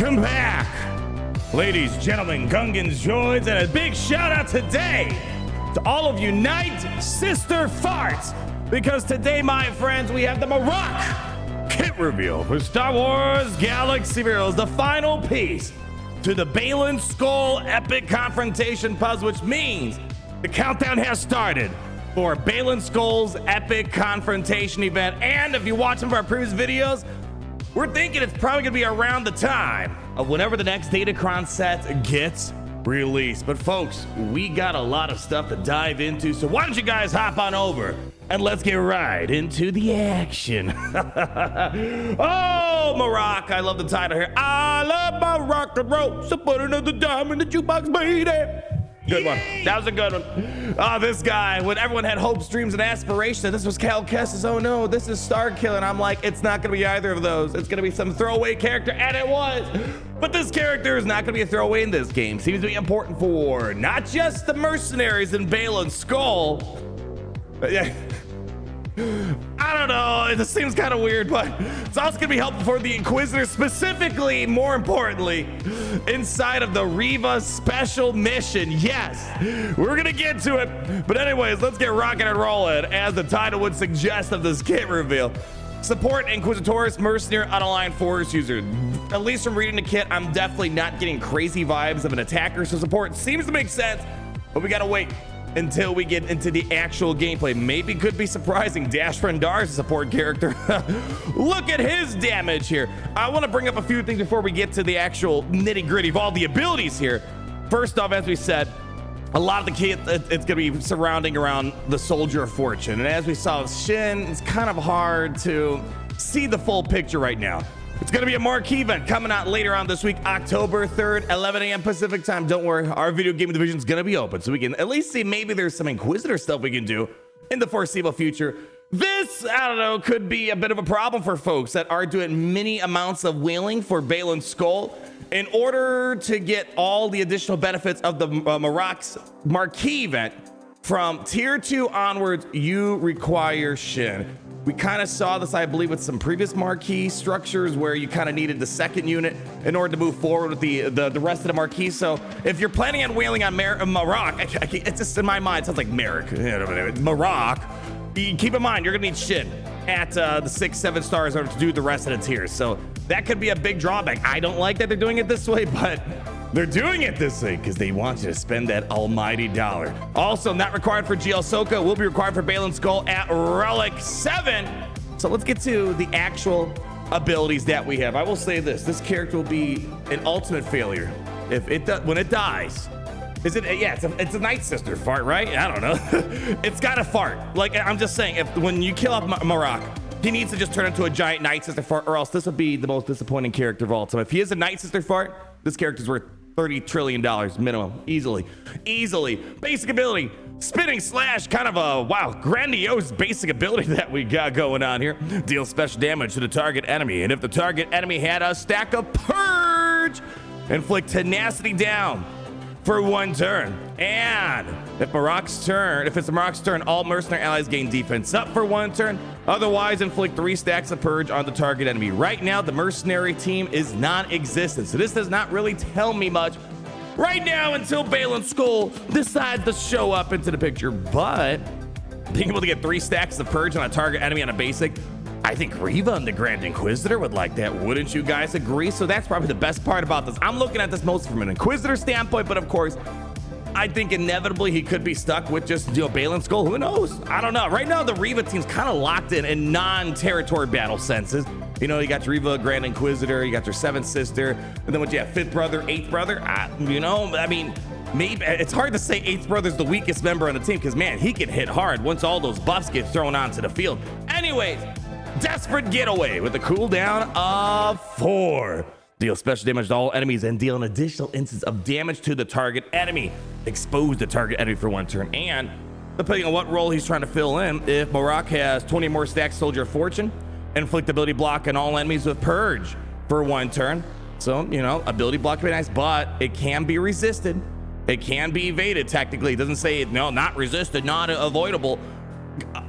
Welcome back, ladies, gentlemen, Gungans, droids, and a big shout out today to all of you Night Sister Farts, because today, my friends, we have the Marrok kit reveal for Star Wars Galaxy Heroes, the final piece to the Baylan Skoll epic confrontation puzzle, which means the countdown has started for Baylan Skoll's epic confrontation event. And if you watch some of our previous videos, we're thinking it's probably gonna be around the time of whenever the next Datacron set gets released. But folks, we got a lot of stuff to dive into, so why don't you guys hop on over and let's get right into the action. Oh, Marrok, I love the title here. I love my rock and roll, so put another dime in the jukebox, baby. Good one. That was a good one. Oh, this guy, when everyone had hopes, dreams, and aspirations, this was Cal Kestis. Oh no, this is Starkiller. And I'm like, it's not gonna be either of those. It's gonna be some throwaway character, and it was. But this character is not gonna be a throwaway in this game. Seems to be important for not just the mercenaries in Baylan Skoll. But yeah. I don't know, it just seems kind of weird, but it's also gonna be helpful for the Inquisitor, specifically, more importantly, inside of the Reva special mission. Yes, we're gonna get to it, but anyways, let's get rocking and rolling, as the title would suggest of this kit reveal. Support Inquisitor's mercenary unaligned force user. At least from reading the kit, I'm definitely not getting crazy vibes of an attacker, so support seems to make sense, but we gotta wait until we get into the actual gameplay. Maybe could be surprising. Dash Rendar's a support character. Look at his damage here. I want to bring up a few things before we get to the actual nitty gritty of all the abilities here. First off, as we said, a lot of the kit, it's going to be surrounding around the Soldier of Fortune. And as we saw with Shin, it's kind of hard to see the full picture right now. It's going to be a marquee event coming out later on this week, October 3rd, 11 a.m. Pacific time. Don't worry, our video game division is going to be open, so we can at least see maybe there's some Inquisitor stuff we can do in the foreseeable future. This, I don't know, could be a bit of a problem for folks that are doing many amounts of whaling for Baylan Skoll. In order to get all the additional benefits of the Marrok's marquee event, from tier 2 onwards, you require Shin. We kind of saw this, I believe, with some previous marquee structures where you kind of needed the second unit in order to move forward with the rest of the marquee. So if you're planning on whaling on Marrok, it's just in my mind, it sounds like Marrok. Keep in mind, you're gonna need Shin at the 6-7 stars in order to do the rest of the tiers. So that could be a big drawback. I don't like that they're doing it this way, but they're doing it this way because they want you to spend that almighty dollar. Also, not required for Ahsoka, will be required for Baylan Skoll at Relic 7. So let's get to the actual abilities that we have. I will say this character will be an ultimate failure if it when it dies. Is it? Yeah, it's a Night Sister fart, right? I don't know. It's got to fart. Like, I'm just saying, when you kill off Marrok, he needs to just turn into a giant Night Sister fart, or else this would be the most disappointing character of all time. If he is a Night Sister fart, this character's worth $30 trillion minimum, easily. Basic ability, spinning slash, kind of a, wow, grandiose basic ability that we got going on here. Deal special damage to the target enemy, and if the target enemy had a stack of purge, inflict tenacity down for 1 turn. And if it's Marrok's turn, all mercenary allies gain defense up for 1 turn. Otherwise, inflict 3 stacks of purge on the target enemy. Right now, the mercenary team is non-existent, so this does not really tell me much right now until Baylan Skoll decides to show up into the picture. But being able to get 3 stacks of purge on a target enemy on a basic, I think Reva and the Grand Inquisitor would like that. Wouldn't you guys agree? So that's probably the best part about this. I'm looking at this mostly from an Inquisitor standpoint, but of course, I think inevitably he could be stuck with just Baylan Skoll. Who knows? I don't know. Right now, the Reva team's kind of locked in non-territory battle senses. You know, you got your Reva, Grand Inquisitor, you got your 7th sister, and then what you have, 5th brother, 8th brother. You know, I mean, maybe it's hard to say 8th brother's the weakest member on the team because, man, he can hit hard once all those buffs get thrown onto the field. Anyways, desperate getaway with a cooldown of 4. Deal special damage to all enemies and deal an additional instance of damage to the target enemy. Expose the target enemy for 1 turn. And depending on what role he's trying to fill in, if Marrok has 20 more stacks Soldier of Fortune, inflict ability block on all enemies with Purge for 1 turn. So, you know, ability block would be nice, but it can be resisted. It can be evaded technically. It doesn't say, no, not resisted, not avoidable.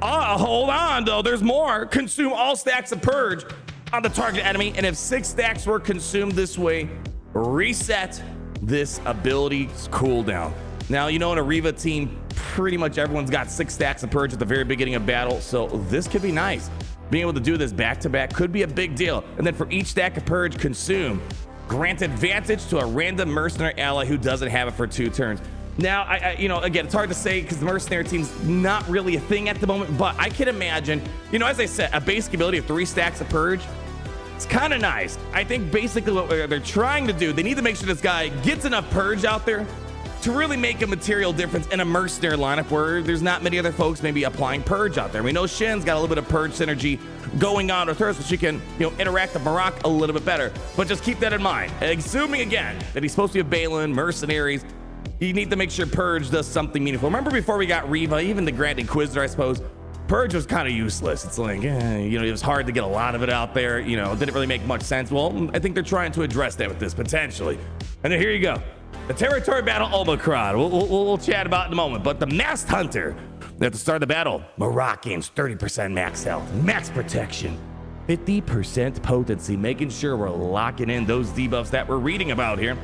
Hold on though, there's more. Consume all stacks of Purge on the target enemy, and if 6 stacks were consumed this way, reset this ability's cooldown. Now, you know, in a Reva team, pretty much everyone's got 6 stacks of purge at the very beginning of battle, so this could be nice. Being able to do this back-to-back could be a big deal. And then for each stack of purge consumed, grant advantage to a random mercenary ally who doesn't have it for 2 turns. Now, you know, again, it's hard to say because the mercenary team's not really a thing at the moment, but I can imagine, you know, as I said, a basic ability of 3 stacks of purge, it's kind of nice. I think basically what they're trying to do, they need to make sure this guy gets enough purge out there to really make a material difference in a mercenary lineup where there's not many other folks maybe applying purge out there. We know Shin's got a little bit of purge synergy going on with her, so she can, you know, interact with Marrok a little bit better. But just keep that in mind. Assuming again that he's supposed to be a Baylan, mercenaries, you need to make sure purge does something meaningful. Remember before we got Reva, even the Grand Inquisitor, I suppose, purge was kind of useless. It's like, you know, it was hard to get a lot of it out there. You know, it didn't really make much sense. Well, I think they're trying to address that with this potentially. And then here you go. The territory battle Omicron. We'll chat about in a moment. But the masked hunter at the start of the battle, Marrok gains 30% max health, max protection, 50% potency, making sure we're locking in those debuffs that we're reading about here.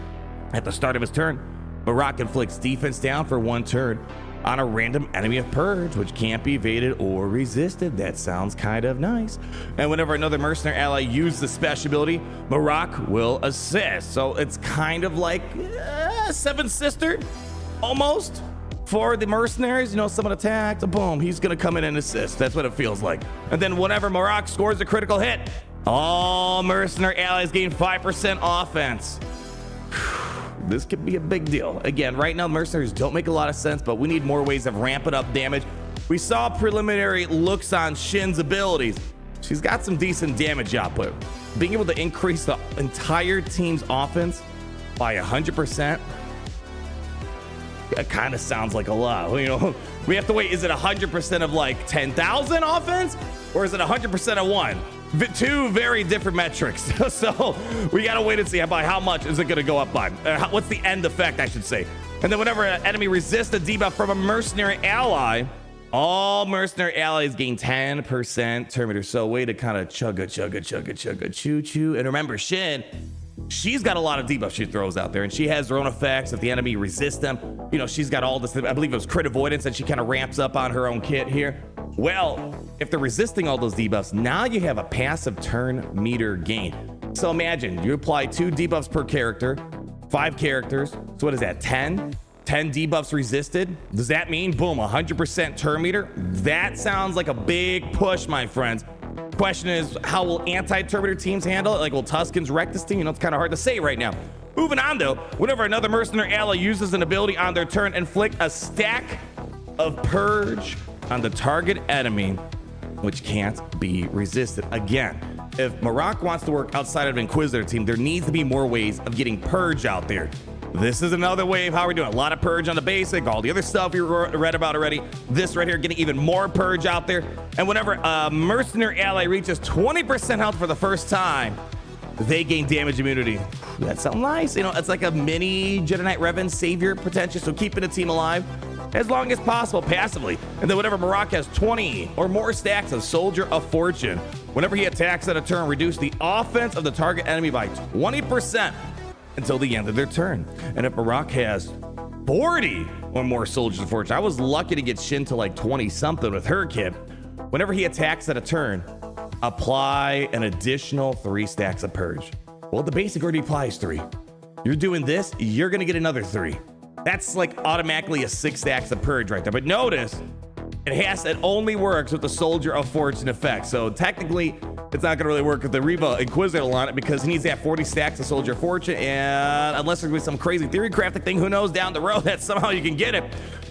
At the start of his turn, Marrok inflicts defense down for 1 turn on a random enemy of purge, which can't be evaded or resisted. That sounds kind of nice. And whenever another mercenary ally uses the special ability, Marrok will assist. So it's kind of like Seven Sister, almost, for the mercenaries. You know, someone attacks, boom, he's gonna come in and assist. That's what it feels like. And then whenever Marrok scores a critical hit, all mercenary allies gain 5% offense. This could be a big deal. Again, right now, mercenaries don't make a lot of sense, but we need more ways of ramping up damage. We saw preliminary looks on Shin's abilities. She's got some decent damage output. Being able to increase the entire team's offense by 100%, it kind of sounds like a lot. You know, we have to wait. Is it 100% of like 10,000 offense, or is it 100% of 1? 2 very different metrics. So we gotta wait and see by how much is it gonna go up by. What's the end effect, I should say. And then whenever an enemy resists a debuff from a mercenary ally, all mercenary allies gain 10% turn meter. So way to kind of chugga, choo choo. And remember, Shin, she's got a lot of debuffs she throws out there, and she has her own effects. If the enemy resists them, you know, she's got all this, I believe it was crit avoidance that she kind of ramps up on her own kit here. Well, if they're resisting all those debuffs, now you have a passive turn meter gain. So imagine you apply 2 debuffs per character, 5 characters. So what is that, 10? 10 debuffs resisted. Does that mean, boom, 100% turn meter? That sounds like a big push, my friends. Question is, how will anti-turn meter teams handle it? Like, will Tuskens wreck this team? You know, it's kind of hard to say right now. Moving on, though, whenever another mercenary ally uses an ability on their turn, inflict a stack of purge on the target enemy, which can't be resisted. Again, if Marrok wants to work outside of an Inquisitor team, there needs to be more ways of getting purge out there. This is another way of how we're doing. A lot of purge on the basic, all the other stuff you read about already. This right here, getting even more purge out there. And whenever a mercenary ally reaches 20% health for the first time, they gain damage immunity. That's something nice. You know, it's like a mini Jedi Knight Revan savior potential. So keeping the team alive as long as possible passively. And then whenever Marrok has 20 or more stacks of Soldier of Fortune, whenever he attacks at a turn, reduce the offense of the target enemy by 20% until the end of their turn. And if Marrok has 40 or more Soldiers of Fortune, I was lucky to get Shin to like 20 something with her kit. Whenever he attacks at a turn, apply an additional 3 stacks of purge. Well, the basic already applies 3. You're doing this, you're gonna get another 3. That's like automatically a 6 stacks of purge right there. But notice, it only works with the Soldier of Fortune effect. So technically, it's not gonna really work with the Reva Inquisitor lineup because he needs to have 40 stacks of Soldier of Fortune. And unless there's gonna be some crazy theory crafting thing, who knows, down the road that somehow you can get it,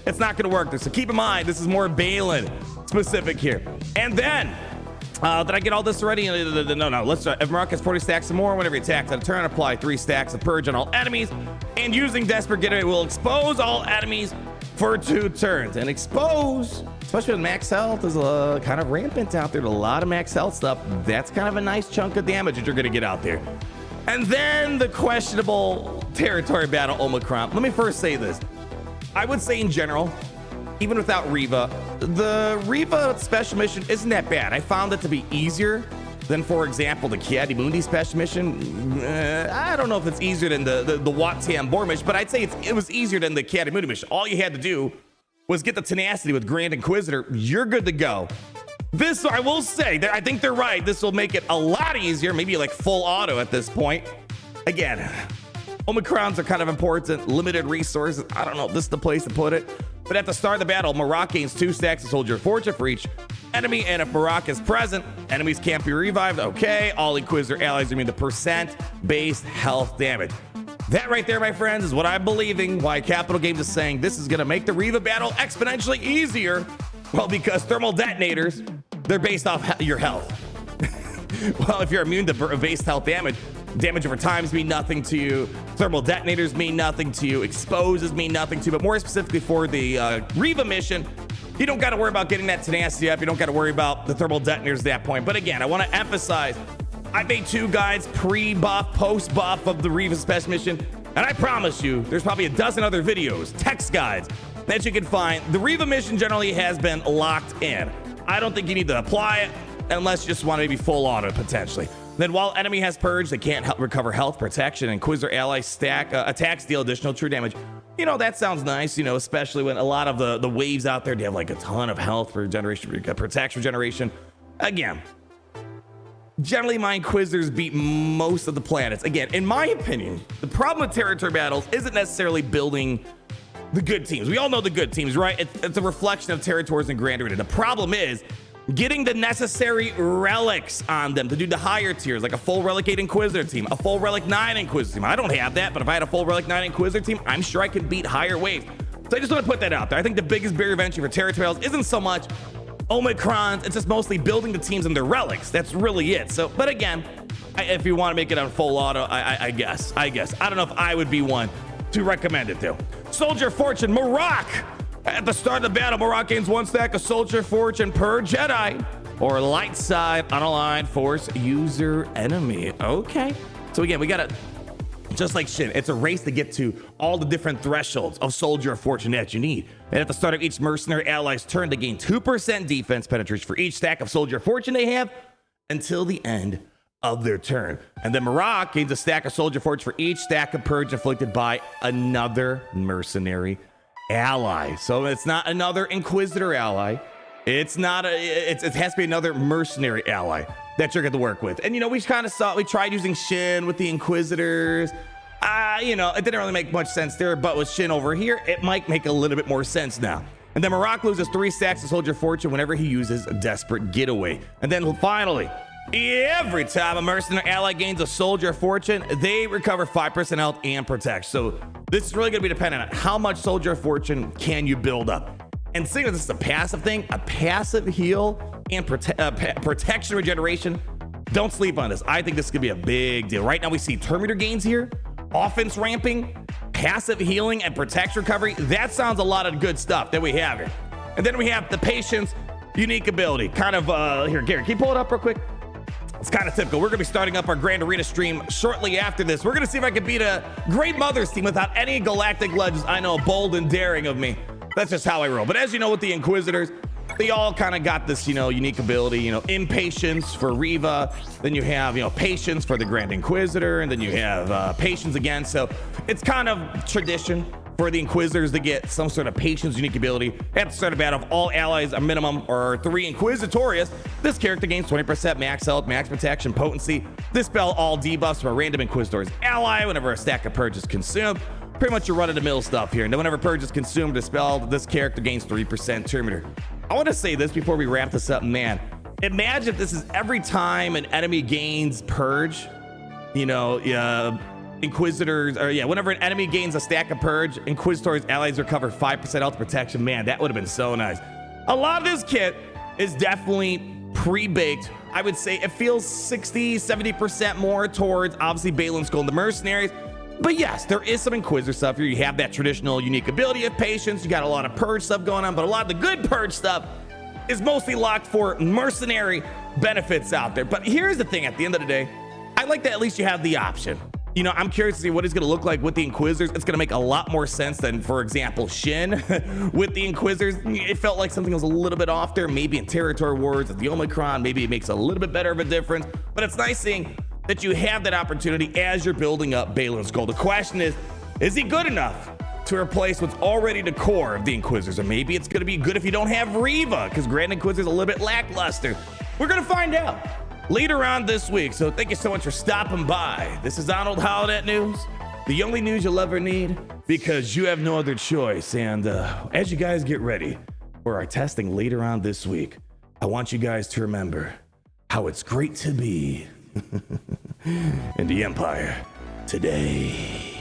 it's not gonna work there. So keep in mind, this is more Baylan specific here. And then, did I get all this already? No. Let's start. If Marrok has 40 stacks or more, whenever he attacks at a turn, apply 3 stacks of purge on all enemies. And using Desperate Getaway will expose all enemies for 2 turns. And expose, especially with max health, is kind of rampant out there. A lot of max health stuff. That's kind of a nice chunk of damage that you're going to get out there. And then the questionable territory battle Omicron. Let me first say this. I would say in general, even without Reva, the Reva special mission isn't that bad. I found it to be easier than, for example, the Kiadi special mission. I don't know if it's easier than the Watam Bor mission, but I'd say it was easier than the Kiadi mission. All you had to do was get the tenacity with Grand Inquisitor. You're good to go. This, I will say, I think they're right. This will make it a lot easier, maybe like full auto at this point. Again, Omicrons are kind of important, limited resources. I don't know if this is the place to put it. But at the start of the battle, Marrok gains 2 stacks of Soldier Fortune for each enemy, and if Marrok is present, enemies can't be revived. Okay, all Inquisitor allies are immune to percent-based health damage. That right there, my friends, is what I'm believing why Capital Games is saying this is going to make the Reva battle exponentially easier. Well, because thermal detonators, they're based off your health. Well, if you're immune to base health damage over times mean nothing to you. Thermal detonators mean nothing to you. Exposes mean nothing to you. But more specifically for the Reva mission, you don't got to worry about getting that tenacity up. You don't got to worry about the thermal detonators at that point. But again, I want to emphasize, I made 2 guides, pre-buff, post-buff of the Reva special mission. And I promise you, there's probably a dozen other videos, text guides that you can find. The Reva mission generally has been locked in. I don't think you need to apply it unless you just want to maybe full auto potentially. Then while enemy has purge, they can't recover health, protection, and Inquisitor ally stack attacks deal additional true damage. You know, that sounds nice, you know, especially when a lot of the waves out there, they have like a ton of health for regeneration, protection regeneration. Again, generally my Inquisitors beat most of the planets. Again, in my opinion, the problem with territory battles isn't necessarily building the good teams. We all know the good teams, right? It's a reflection of territories and Grand Arena. The problem is getting the necessary relics on them to do the higher tiers, like a full Relic 8 Inquisitor team, a full Relic 9 Inquisitor team. I don't have that, but if I had a full Relic 9 Inquisitor team, I'm sure I could beat higher waves. So I just want to put that out there. I think the biggest barrier of entry for territory battles isn't so much Omicrons, it's just mostly building the teams and their relics. That's really it. So, but again, if you want to make it on full auto, I guess. I don't know if I would be one to recommend it to. Soldier Fortune, Marrok. At the start of the battle, Marrok gains 1 stack of Soldier Fortune per Jedi or light side unaligned force user enemy. Okay. So again, we got to, just like Shin, it's a race to get to all the different thresholds of Soldier Fortune that you need. And at the start of each mercenary ally's turn, they gain 2% defense penetration for each stack of Soldier Fortune they have until the end of their turn. And then Marrok gains a stack of Soldier Fortune for each stack of purge inflicted by another mercenary ally. So it's not another Inquisitor ally. It's not it has to be another mercenary ally that you're going to work with. And you know, we tried using Shin with the Inquisitors. You know, it didn't really make much sense there, but with Shin over here, it might make a little bit more sense now. And then Marrok loses 3 stacks of Soldier Fortune whenever he uses a Desperate Getaway. And then finally, every time a mercenary ally gains a Soldier Fortune, they recover 5% health and protection. So this is really going to be dependent on how much Soldier Fortune can you build up. And seeing as this is a passive thing, a passive heal and protection regeneration, don't sleep on this. I think this could be a big deal. Right now we see Terminator gains here, offense ramping, passive healing, and protection recovery. That sounds a lot of good stuff that we have here. And then we have the Patience unique ability. Kind of, here, Gary, can you pull it up real quick? It's kind of typical. We're going to be starting up our Grand Arena stream shortly after this. We're going to see if I can beat a Great Mothers team without any Galactic Legends. I know, bold and daring of me. That's just how I roll. But as you know, with the Inquisitors, they all kind of got this, you know, unique ability, you know, Impatience for Reva. Then you have, you know, Patience for the Grand Inquisitor. And then you have Patience again. So it's kind of tradition for the Inquisitors to get some sort of Patience unique ability. At the start of battle, if all allies a minimum or 3 Inquisitorious, this character gains 20% max health, max protection, potency. Dispel all debuffs from a random Inquisitor's ally whenever a stack of purge is consumed. Pretty much your run-of-the-mill stuff here. And then whenever purge is consumed, dispelled, this character gains 3% Terminator. I want to say this before we wrap this up, man. Imagine if this is every time an enemy gains purge, you know, Inquisitors, or yeah, whenever an enemy gains a stack of purge, Inquisitor's allies recover 5% health protection. Man, that would have been so nice. A lot of this kit is definitely pre-baked. I would say it feels 60-70% more towards obviously Baylan, Skoll, and the mercenaries. But yes, there is some Inquisitor stuff here. You have that traditional unique ability of Patience. You got a lot of purge stuff going on, but a lot of the good purge stuff is mostly locked for mercenary benefits out there. But here's the thing, at the end of the day, I like that at least you have the option. You know, I'm curious to see what he's going to look like with the Inquisitors. It's going to make a lot more sense than, for example, Shin with the Inquisitors. It felt like something was a little bit off there. Maybe in Territory Wars with the Omicron, maybe it makes a little bit better of a difference. But it's nice seeing that you have that opportunity as you're building up Baylan Skoll. The question is he good enough to replace what's already the core of the Inquisitors? Or maybe it's going to be good if you don't have Reva, because Grand Inquisitor's a little bit lackluster. We're going to find out later on this week. So thank you so much for stopping by. This is Arnold Holonet News, the only news you'll ever need, because you have no other choice. And as you guys get ready for our testing later on this week, I want you guys to remember how it's great to be in the Empire today.